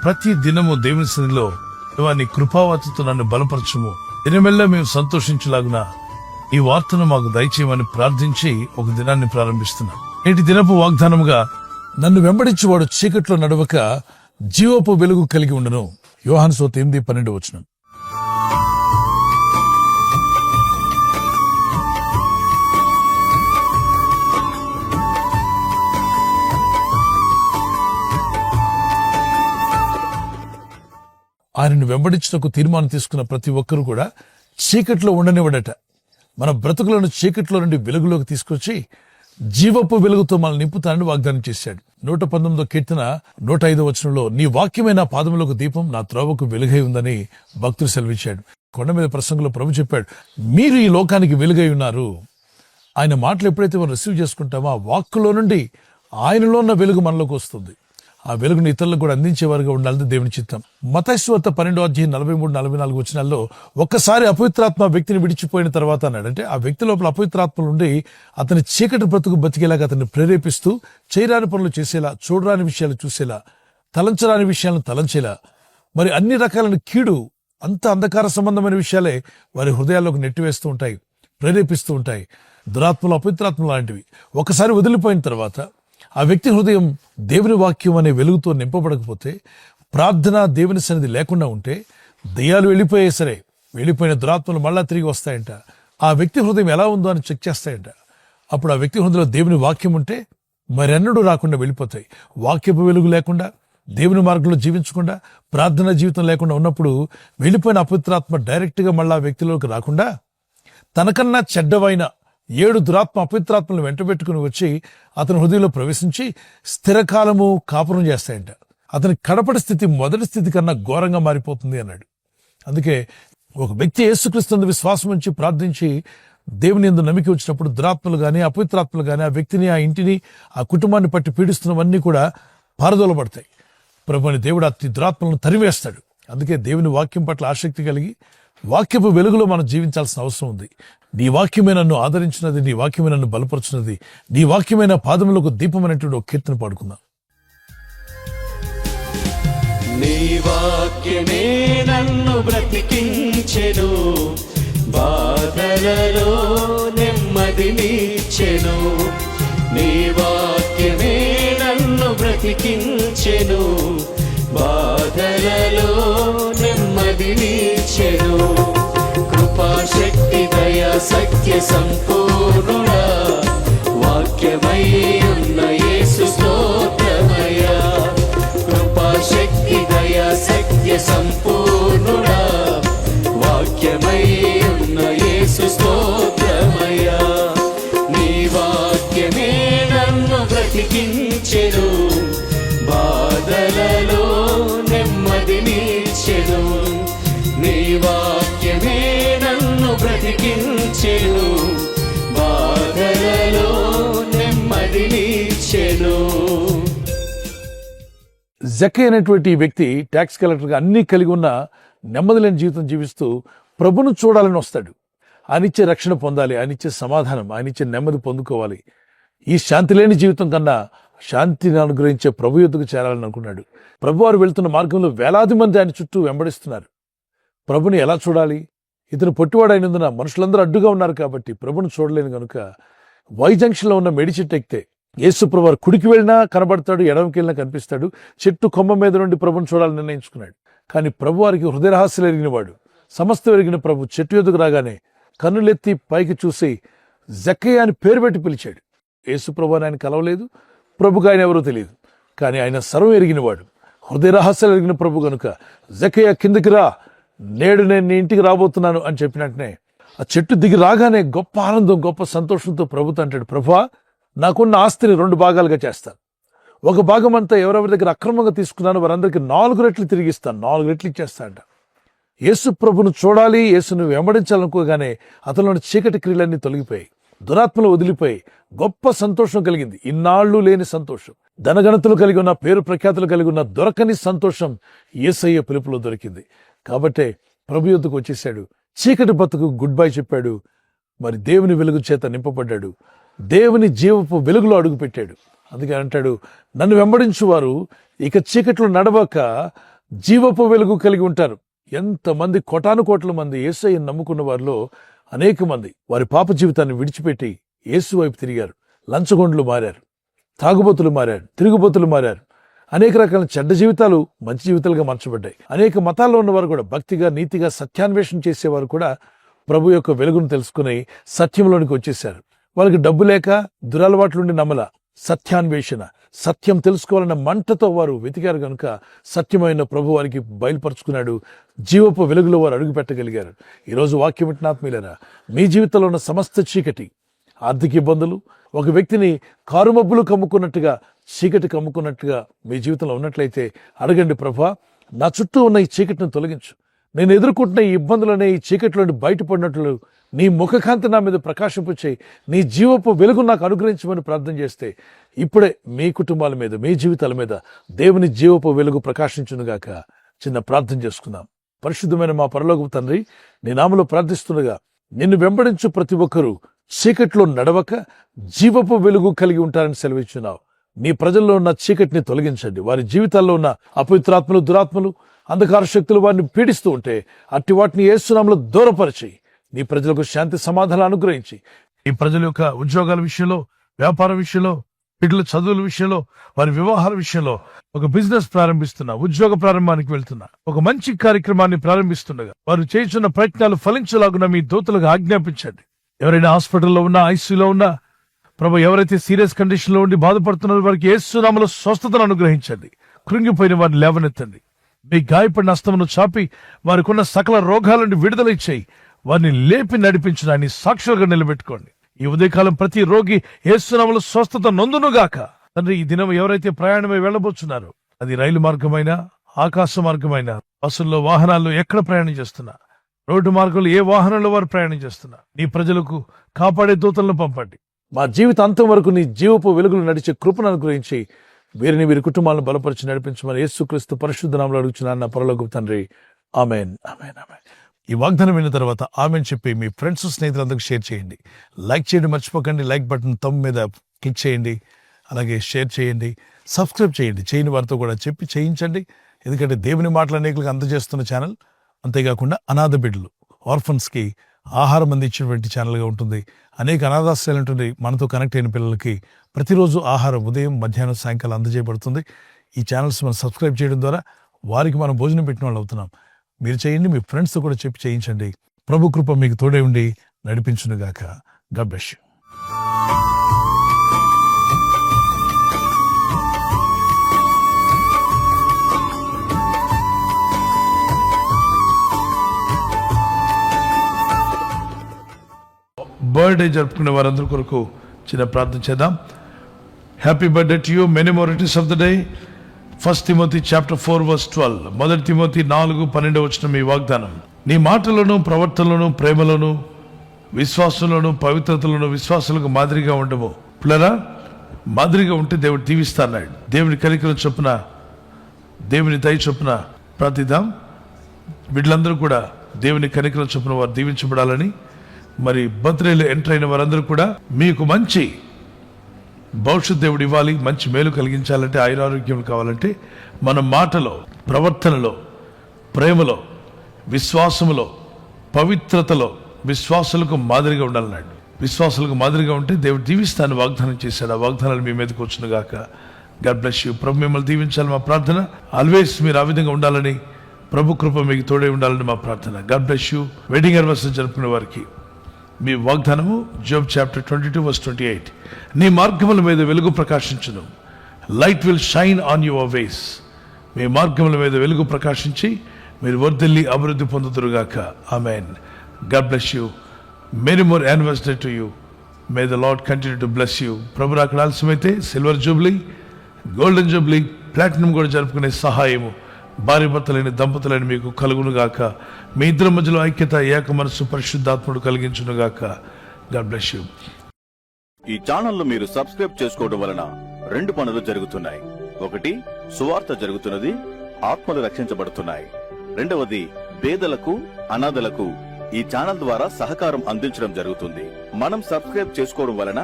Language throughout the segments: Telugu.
ప్రతి దినము దేవుని సన్నిధిలో దేవా నీ కృపావతితో నన్ను బలపరచము, దినమెల్లా మేము సంతోషించలాగున ఈ వార్తను మాకు దయచేయమని ప్రార్థించి ఒక దినాన్ని ప్రారంభిస్తున్నాం. నేటి దినపు వాగ్దానముగా, నన్ను వెంబడించువాడు చీకట్లో నడవక జీవపు వెలుగు కలిగి ఉండను. యోహాను సువార్త 8:12. ఆయనను వెంబడించుటకు తీర్మానం తీసుకున్న ప్రతి ఒక్కరూ కూడా చీకట్లో ఉండనివ్వడట. మన బ్రతుకులను చీకట్లో నుండి వెలుగులోకి తీసుకొచ్చి జీవపు వెలుగుతో మనల్ని నింపుతానని వాగ్దానం చేశాడు. 119వ కీర్తన 105వ వచనంలో, నీ వాక్యమే నా పాదములకు దీపం, నా త్రోవకు వెలుగై ఉందని భక్తుడు సెలవిచ్చాడు. కొండ మీద ప్రసంగంలో ప్రభు చెప్పాడు, మీరు ఈ లోకానికి వెలుగై ఉన్నారు. ఆయన మాటలు ఎప్పుడైతే మనం రిసీవ్ చేసుకుంటామో ఆ వాక్కులో నుండి ఆయనలో ఉన్న వెలుగు మనలోకి వస్తుంది. ఆ వెలుగుని ఇతరులకు కూడా అందించేవారుగా ఉండాలని దేవుని చిత్తం. మత్తయి సువార్త 12:43-44 వచనాల్లో, ఒక్కసారి అపవిత్రాత్మ వ్యక్తిని విడిచిపోయిన తర్వాత అన్నాడు, అంటే ఆ వ్యక్తి లోపల అపవిత్రాత్మలు ఉండి అతని చీకటి బ్రతుకు బతికేలాగా అతన్ని ప్రేరేపిస్తూ చేయరాని పనులు చేసేలా, చూడరాని విషయాలు చూసేలా, తలంచరాని విషయాలను తలంచేలా, మరి అన్ని రకాలైన కీడు, అంత అంధకార సంబంధమైన విషయాలే వారి హృదయాల్లోకి నెట్టివేస్తూ ఉంటాయి, ప్రేరేపిస్తూ ఉంటాయి. దురాత్మలు, అపవిత్రాత్మలు లాంటివి ఒకసారి వదిలిపోయిన తర్వాత ఆ వ్యక్తి హృదయం దేవుని వాక్యం అనే వెలుగుతో నింపబడకపోతే, ప్రార్థన, దేవుని సన్నిధి లేకుండా ఉంటే, దయ్యాలు వెళ్ళిపోయే సరే, వెళ్ళిపోయిన దురాత్మలు మళ్ళా తిరిగి వస్తాయంట. ఆ వ్యక్తి హృదయం ఎలా ఉందో అని చెక్ చేస్తాయంట. అప్పుడు ఆ వ్యక్తి హృదయంలో దేవుని వాక్యం ఉంటే మరెన్నడూ రాకుండా వెళ్ళిపోతాయి. వాక్యపు వెలుగు లేకుండా, దేవుని మార్గంలో జీవించకుండా, ప్రార్థన జీవితం లేకుండా ఉన్నప్పుడు వెళ్ళిపోయిన అపవిత్రాత్మ డైరెక్ట్గా మళ్ళా ఆ వ్యక్తిలోకి రాకుండా తనకన్నా చెడ్డవైన 7 దురాత్మ అపవిత్రాత్మలను వెంటబెట్టుకుని వచ్చి అతని హృదయంలో ప్రవేశించి స్థిరకాలము కాపురం చేస్తాయంట. అతని కడపటి స్థితి మొదటి స్థితి కన్నా ఘోరంగా మారిపోతుంది అన్నాడు. అందుకే ఒక వ్యక్తి యేసుక్రీస్తు విశ్వాసం ఉంచి ప్రార్థించి దేవుని యందు నమ్మిక వచ్చినప్పుడు దురాత్మలు గాని, అపవిత్రాత్మలు గాని ఆ వ్యక్తిని, ఆ ఇంటిని, ఆ కుటుంబాన్ని పట్టి పీడిస్తున్నవన్నీ కూడా పారదోలబడతాయి. ప్రభుని దేవుడు అతి దురాత్మలను తరివేస్తాడు. అందుకే దేవుని వాక్యం పట్ల ఆసక్తి కలిగి వాక్యపు వెలుగులో మనం జీవించాల్సిన అవసరం ఉంది. నీ వాక్యమే నన్ను ఆదరించినది, నీ వాక్యమే నన్ను బలపరుచున్నది, నీ వాక్యమైన పాదములకు దీపమైనటువంటి ఒక కీర్తన పాడుకుందాం. నీ వాక్యమే నన్ను బ్రతికించెను, బాధలలో నెమ్మదినిచ్చెను. నీ వాక్యమే నన్ను బ్రతికించెను, బాధలలో నెమ్మదినిచ్చెను. కృపాశక్తి దయ సత్య సంపూర్ణుడా, వాక్యమై ఉన్న యేసు స్తోత్రమయ్యా. కృపాశక్తి దయ సత్య సంపూర్ణుడా, వాక్యమై ఉన్న యేసు స్తోత్రమయ్యా. నీ వాక్యమే నన్ను బ్రతికించెను, బాధలలో నెమ్మదినిచ్చెను. నీ వాక్యమే నన్ను బ్రతికించెను, బాధలలో నెమ్మదినిచ్చెను. జక్కై అనేటువంటి ఈ వ్యక్తి ట్యాక్స్ కలెక్టర్గా అన్ని కలిగి ఉన్న నెమ్మది లేని జీవితం జీవిస్తూ ప్రభును చూడాలని వస్తాడు. ఆయనిచ్చే రక్షణ పొందాలి, ఆయనిచ్చే సమాధానం, ఆయనిచ్చే నెమ్మది పొందుకోవాలి. ఈ శాంతి లేని జీవితం కన్నా శాంతిని అనుగ్రహించే ప్రభు యొద్దకు చేరాలని అనుకున్నాడు. ప్రభువారు వెళ్తున్న మార్గంలో వేలాది మంది ఆయన చుట్టూ వెంబడిస్తున్నారు. ప్రభుని ఎలా చూడాలి? ఇతను పొట్టివాడైనందున మనుషులందరూ అడ్డుగా ఉన్నారు కాబట్టి ప్రభును చూడలేను కనుక వై జంక్షన్లో ఉన్న మెడి చెట్టు ఎక్కితే యేసు ప్రభువారు కుడికి వెళ్ళినా కనబడతాడు, ఎడమకి వెళ్ళినా కనిపిస్తాడు. చెట్టు కొమ్మ మీద నుండి ప్రభుని చూడాలని నిర్ణయించుకున్నాడు. కానీ ప్రభువారికి హృదయ రహస్యాలు ఎరిగినవాడు, సమస్తం ఎరిగిన ప్రభు చెట్టు ఎదుగు రాగానే కన్నులెత్తి పైకి చూసి జక్కయ్య అని పేరు పెట్టి పిలిచాడు. యేసు ప్రభువారు ఆయన కలవలేదు, ప్రభుగా ఆయన ఎవరో తెలియదు, కానీ ఆయన సర్వం ఎరిగినవాడు, హృదయ రహస్యాలు ఎరిగిన ప్రభు కనుక జక్కయ్య కిందకి రా, నేడు నేను నీ ఇంటికి రాబోతున్నాను అని చెప్పినట్టునే ఆ చెట్టు దిగి రాగానే గొప్ప ఆనందం, గొప్ప సంతోషంతో ప్రభుతో అంటాడు, ప్రభువా నాకున్న ఆస్తిని 2 భాగాలుగా చేస్తాను. ఒక భాగం అంతా ఎవరెవరి దగ్గర అక్రమంగా తీసుకున్నాను వారందరికీ 4 రెట్లు తిరిగిస్తాను, 4 రెట్లు ఇచ్చేస్తా అంట. యేసు ప్రభును చూడాలి, యేసును వెంబడించాలనుకోగానే అతనిలోని చీకటి క్రియలన్నీ తొలగిపోయాయి, దురాత్మలు వదిలిపోయి గొప్ప సంతోషం కలిగింది. ఇన్నాళ్ళు లేని సంతోషం, ధనగణతులు కలిగి ఉన్న, పేరు ప్రఖ్యాతులు కలిగి ఉన్న దొరకని సంతోషం యేసయ్య పిలుపులో దొరికింది. కాబట్టే ప్రభు యొద్దకు వచ్చేసాడు, చీకటి బతుకు గుడ్ బై చెప్పాడు, మరి దేవుని వెలుగు చేత నింపబడ్డాడు, దేవుని జీవపు వెలుగులో అడుగు పెట్టాడు. అందుకే అంటాడు, నన్ను వెంబడించువారు ఇక చీకట్లో నడవక జీవపు వెలుగు కలిగి ఉంటారు. ఎంతమంది కోటాను కోట్ల మంది యేసయ్యను నమ్ముకున్న వారిలో అనేక మంది వారి పాప జీవితాన్ని విడిచిపెట్టి యేసు వైపు తిరిగారు. లంచగొండ్లు మారారు, తాగుబోతులు మారారు, తిరుగుబోతులు మారారు. అనేక రకాల చెడ్డ జీవితాలు మంచి జీవితాలుగా మార్చబడ్డాయి. అనేక మతాల్లో ఉన్నవారు కూడా భక్తిగా, నీతిగా, సత్యాన్వేషణ చేసేవారు కూడా ప్రభు యొక్క వెలుగును తెలుసుకుని సత్యంలోనికి వచ్చేశారు. వాళ్ళకి డబ్బు లేక దురలవాట్లుండి నమ్మల, సత్యాన్వేషణ, సత్యం తెలుసుకోవాలన్న మంటతో వారు వెతికారు గనుక సత్యమైన ప్రభు వారికి బయలుపరుచుకున్నాడు. జీవపు వెలుగులో వారు అడుగు పెట్టగలిగారు. ఈరోజు వాక్యం వింటున్న ఆత్మీయులారా, మీ జీవితంలో ఉన్న సమస్త చీకటి, ఆర్థిక ఇబ్బందులు, ఒక వ్యక్తిని కారుమబ్బులు కమ్ముకున్నట్టుగా, చీకటి కమ్ముకున్నట్టుగా మీ జీవితంలో ఉన్నట్లయితే అడగండి, ప్రభువా నా చుట్టూ ఉన్న ఈ చీకటిని తొలగించు. నేను ఎదుర్కొంటున్న ఈ ఇబ్బందులనే ఈ చీకటిలోని బయటపడినట్లు నీ ముఖకాంతి నా మీద ప్రకాశింపు చేయి, నీ జీవపు వెలుగు నాకు అనుగ్రహించమని ప్రార్థన చేస్తే ఇప్పుడే మీ కుటుంబాల మీద, మీ జీవితాల మీద దేవుని జీవపు వెలుగు ప్రకాశించునుగాక. చిన్న ప్రార్థన చేసుకుందాం. పరిశుద్ధమైన మా పరలోకపు తండ్రి, నీ నామములో ప్రార్థిస్తుండగా నిన్ను వెంబడించు ప్రతి ఒక్కరూ చీకట్లో నడవక జీవపు వెలుగు కలిగి ఉంటారని సెలవిచ్చున్నావు. నీ ప్రజల్లో ఉన్న చీకటిని తొలగించండి. వారి జీవితాల్లో ఉన్న అపవిత్రాత్మలు, దురాత్మలు, అంధకార శక్తులు వారిని పీడిస్తూ ఉంటే అట్టి వాటిని యేసు నామములో దూరపరిచి నీ ప్రజలకు శాంతి సమాధానాలు అనుగ్రహించి, ఈ ప్రజల యొక్క ఉద్యోగాల విషయంలో, వ్యాపార విషయంలో, బిడ్డల చదువుల విషయంలో, వారి వివాహాల విషయంలో ఒక బిజినెస్ ప్రారంభిస్తున్నా, ఉద్యోగ ప్రారంభానికి వెళ్తున్నా, ఒక మంచి కార్యక్రమాన్ని ప్రారంభిస్తుండగా వారు చేస్తున్న ప్రయత్నాలు ఫలించలాగున మీ దూతలకు ఆజ్ఞాపించండి. ఎవరైనా హాస్పిటల్లో ఉన్నా, ఐసీయూలో ఉన్నా, ప్రభు ఎవరైతే సీరియస్ కండిషన్ లో ఉండి బాధపడుతున్నారో వారికి యేసు నామములో స్వస్థతను అనుగ్రహించండి. కృంగిపోయిన వారిని లేవనెత్తండి. మీ గాయపడిన హస్తమును చాపి వారికున్న సకల రోగాల నుండి విడుదల ఇచ్చేయి. వారిని లేపి నడిపించడాన్ని సాక్షులుగా నిలబెట్టుకోండి. ఈ ఉదయకాలం ప్రతి రోగి యేసు నామములో స్వస్థత నొందునుగాక. తండ్రి, ఈ దినం ఎవరైతే ప్రయాణమై వెళ్ళబోతున్నారో, అది రైలు మార్గమైనా, ఆకాశ మార్గమైనా, బస్సుల్లో, వాహనాల్లో ఎక్కడ ప్రయాణం చేస్తున్నా, రోడ్డు మార్గంలో ఏ వాహనంలో వారు ప్రయాణం చేస్తున్నా, నీ ప్రజలకు కాపాడే దూతలను పంపండి. మా జీవితాంతం వరకు నీ జీవపు వెలుగులు నడిచే కృపను అనుగ్రహించి వీరిని, వీరి కుటుంబాలను బలపరిచి నడిపించమని యేసుక్రీస్తు పరిశుద్ధ నామములో అడుగుచున్నాను నా పరలోకపు తండ్రి. ఆమేన్, ఆమేన్, ఆమేన్. ఈ వాగ్దానం విన్న తర్వాత ఆమెన్ చెప్పి మీ ఫ్రెండ్స్, స్నేహితులందరికీ షేర్ చేయండి. లైక్ చేయడం మర్చిపోకండి. లైక్ బటన్ మీద క్లిక్ చేయండి. అలాగే షేర్ చేయండి, సబ్స్క్రైబ్ చేయండి. చేయని వారితో కూడా చెప్పి చేయించండి. ఎందుకంటే దేవుని మాటలు అనేకులకు అందజేస్తున్న ఛానల్. అంతేకాకుండా అనాథ బిడ్డలు, ఆర్ఫన్స్కి ఆహారం అందించినటువంటి ఛానల్గా ఉంటుంది. అనేక అనాథాశ్రయాలు ఉంటుంది. మనతో కనెక్ట్ అయిన పిల్లలకి ప్రతిరోజు ఆహారం ఉదయం, మధ్యాహ్నం, సాయంకాలం అందజేయబడుతుంది. ఈ ఛానల్స్ మనం సబ్స్క్రైబ్ చేయడం ద్వారా వారికి మనం భోజనం పెట్టిన వాళ్ళు అవుతున్నాం. మీరు చేయండి, మీ ఫ్రెండ్స్తో కూడా చెప్పి చేయించండి. ప్రభు కృప మీకు తోడే ఉండి నడిపించునుగాక. God bless you. బర్త్డే జరుపుకునే వారందరి కొరకు చిన్న ప్రార్థన చేద్దాం. Happy birthday to you, many more returns of the day. 1 Timothy chapter 4:12. 1 Timothy 4:12 మీ వాగ్దానం. నీ మాటలను, ప్రవర్తనలను, ప్రేమలను, విశ్వాసంలోను, పవిత్రతలను విశ్వాసాలకు మాదిరిగా ఉండము. పిల్లరా, మాదిరిగా ఉంటే దేవుడు దీవిస్తాడు. దేవుని కనికరం చొప్పున, దేవుని దయ చొప్పున ప్రార్థిద్దాం. వీళ్ళందరూ కూడా దేవుని కనికరం చొప్పున వారు దీవించబడాలని, మరి బర్త్డేలో ఎంటర్ అయిన వారందరూ కూడా మీకు మంచి భవిష్యత్ దేవుడు ఇవ్వాలి, మంచి మేలు కలిగించాలంటే, ఆయురారోగ్యం కావాలంటే మన మాటలో, ప్రవర్తనలో, ప్రేమలో, విశ్వాసములో, పవిత్రతలో విశ్వాసులకు మాదిరిగా ఉండాలన్నాడు. విశ్వాసులకు మాదిరిగా ఉంటే దేవుడు దీవిస్తాను వాగ్దానం చేశాడు. ఆ వాగ్దానాలు మీ మీదకి వచ్చును గాక. God bless you. ప్రభు మిమ్మల్ని దీవించాలి మా ప్రార్థన. ఆల్వేస్ మీరు ఆ విధంగా ఉండాలని, ప్రభు కృప మీకు తోడే ఉండాలని మా ప్రార్థన. God bless you. Wedding anniversary జరుపుకునే వారికి మీ వాగ్దానము జోబ్ చాప్టర్ 22:28. నీ మార్గముల మీద వెలుగు ప్రకాశించును. Light will shine on your ways. మీ మార్గముల మీద వెలుగు ప్రకాశించి మీరు వర్ధిల్లి అభివృద్ధి పొందుదురుగాక. Amen. God bless you. Many more anniversary to you. May the Lord continue to bless you. ప్రభు రాకడ ఆలస్యమైతే silver jubilee, golden jubilee, platinum కూడా జరుపుకునే సహాయము భార్య భర్తలైన దంపతులైన మీకు కలుగునుగాక. మీ ఇద్దరి మధ్యలో ఐక్యత, ఏక మనస్సు పరిశుద్ధాత్ముడు కలిగించునుగాక. God bless you. ఈ ఛానల్ను మీరు సబ్స్క్రైబ్ చేసుకోవడం వలన 2 పనులు జరుగుతున్నాయి. ఒకటి, సువార్త జరుగుతున్నది, ఆత్మలు రక్షించబడుతున్నాయి. రెండవది, పేదలకు, అనాథలకు ఈ ఛానల్ ద్వారా సహకారం అందించడం జరుగుతుంది. మనం సబ్స్క్రైబ్ చేసుకోవడం వలన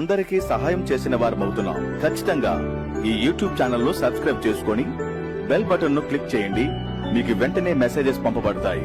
అందరికీ సహాయం చేసిన వారమవుతున్నాం. ఖచ్చితంగా ఈ యూట్యూబ్ ఛానల్ ను సబ్స్క్రైబ్ చేసుకొని బెల్ బటన్ ను క్లిక్ చేయండి. మీకు వెంటనే మెసేజెస్ పంపబడతాయి.